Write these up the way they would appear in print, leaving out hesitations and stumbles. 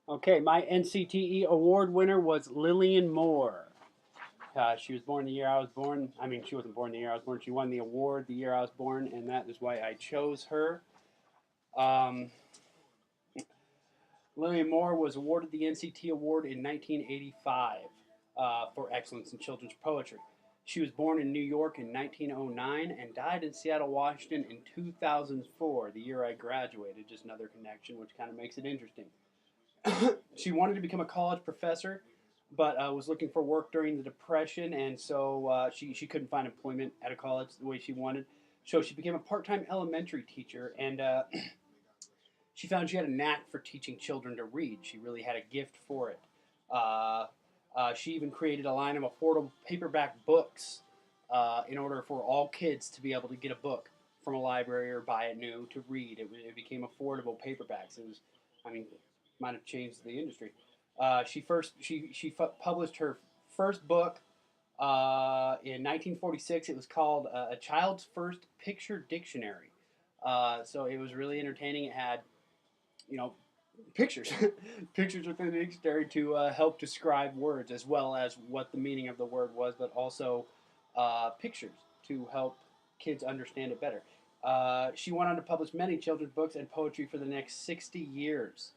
Okay, my NCTE award winner was Lilian Moore. She was born the year I was born. I mean, she wasn't born the year I was born. She won the award the year I was born, and that is why I chose her. Um, Lilian Moore was awarded the NCT award in 1985 for excellence in children's poetry. She was born in New York in 1909 and died in Seattle, Washington in 2004, the year I graduated. Just another connection, which kind of makes it interesting. She wanted to become a college professor, but was looking for work during the Depression, and so she couldn't find employment at a college the way she wanted. So she became a part-time elementary teacher, and she found she had a knack for teaching children to read. She really had a gift for it. Uh, she even created a line of affordable paperback books in order for all kids to be able to get a book from a library or buy it new to read. It became affordable paperbacks. It was, I mean, might have changed the industry. She published her first book in 1946. It was called A Child's First Picture Dictionary. So it was really entertaining. It had, you know, pictures, pictures within the dictionary to help describe words as well as what the meaning of the word was, but also pictures to help kids understand it better. She went on to publish many children's books and poetry for the next 60 years.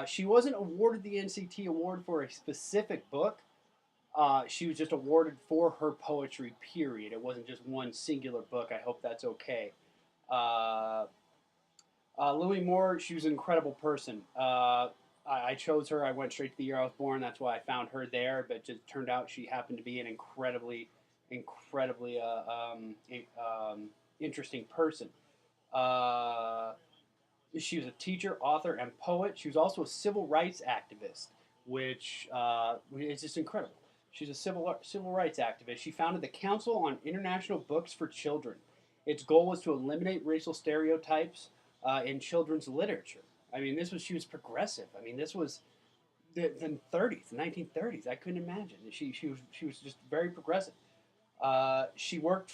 She wasn't awarded the NCT award for a specific book. She was just awarded for her poetry, period. It wasn't just one singular book. I hope that's okay. Uh, Lily Moore, she was an incredible person. I chose her. I went straight to the year I was born. That's why I found her there. But it just turned out she happened to be an incredibly interesting person. Uh, she was a teacher, author, and poet. She was also a civil rights activist, which is just incredible. She's a civil rights activist. She founded the Council on International Books for Children. Its goal was to eliminate racial stereotypes in children's literature. I mean, she was progressive. I mean, this was the 30s, the 1930s. I couldn't imagine. She was just very progressive. She worked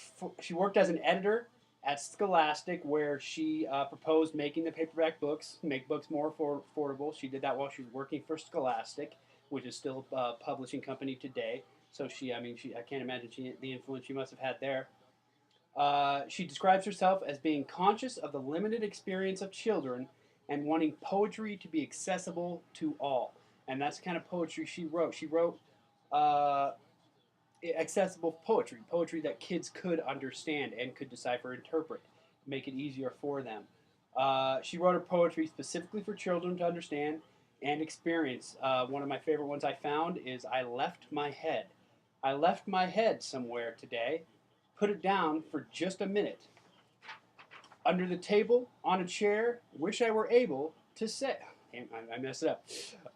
as an editor at Scholastic, where she proposed making the paperback books, make books more affordable. She did that while she was working for Scholastic, which is still a publishing company today. So I can't imagine the influence she must have had there. She describes herself as being conscious of the limited experience of children and wanting poetry to be accessible to all. And that's the kind of poetry she wrote. She wrote uh, accessible poetry, poetry that kids could understand and could decipher, interpret, make it easier for them. She wrote her poetry specifically for children to understand and experience. One of my favorite ones I found is I Left My Head. I left my head somewhere today, put it down for just a minute. Under the table, on a chair, wish I were able to say. I messed it up.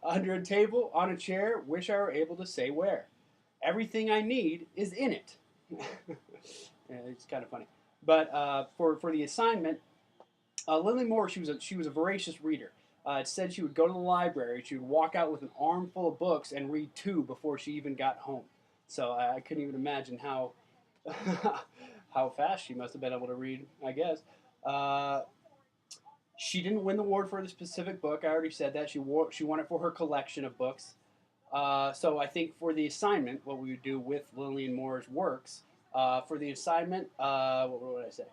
Under a table, on a chair, wish I were able to say where. Everything I need is in it. Yeah, it's kind of funny. But for the assignment, Lily Moore, she was a voracious reader. It said she would go to the library, she would walk out with an armful of books and read two before she even got home. So I couldn't even imagine how how fast she must have been able to read. I guess. Uh, she didn't win the award for the specific book. I already said that. She won it for her collection of books. So I think for the assignment, what we would do with Lilian Moore's works, for the assignment, what would I say?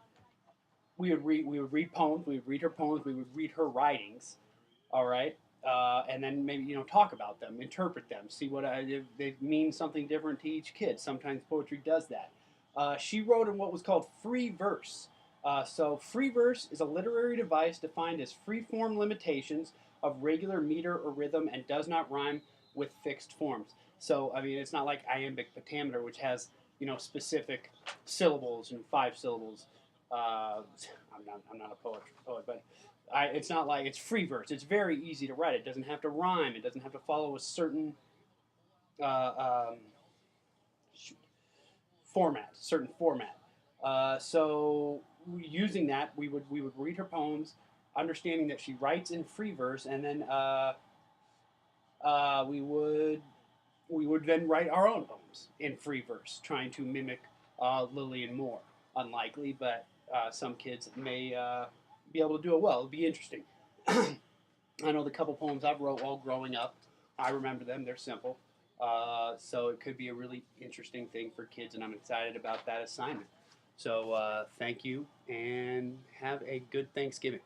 We would read poems. We would read her poems. We would read her writings. All right, and then maybe talk about them, interpret them, see what if they mean something different to each kid. Sometimes poetry does that. She wrote in what was called free verse. So free verse is a literary device defined as free form limitations of regular meter or rhythm and does not rhyme with fixed forms. So I mean, it's not like iambic pentameter, which has specific syllables and 5 syllables. I'm not a poet, but it's not like it's free verse. It's very easy to write. It doesn't have to rhyme. It doesn't have to follow a certain uh, um, certain format. So using that, we would read her poems, understanding that she writes in free verse, and then uh, we would we would then write our own poems in free verse, trying to mimic Lilian Moore. Unlikely, but some kids may be able to do it well. It'll be interesting. I know the couple poems I've wrote while growing up. I remember them. They're simple. So it could be a really interesting thing for kids, and I'm excited about that assignment. So thank you, and have a good Thanksgiving.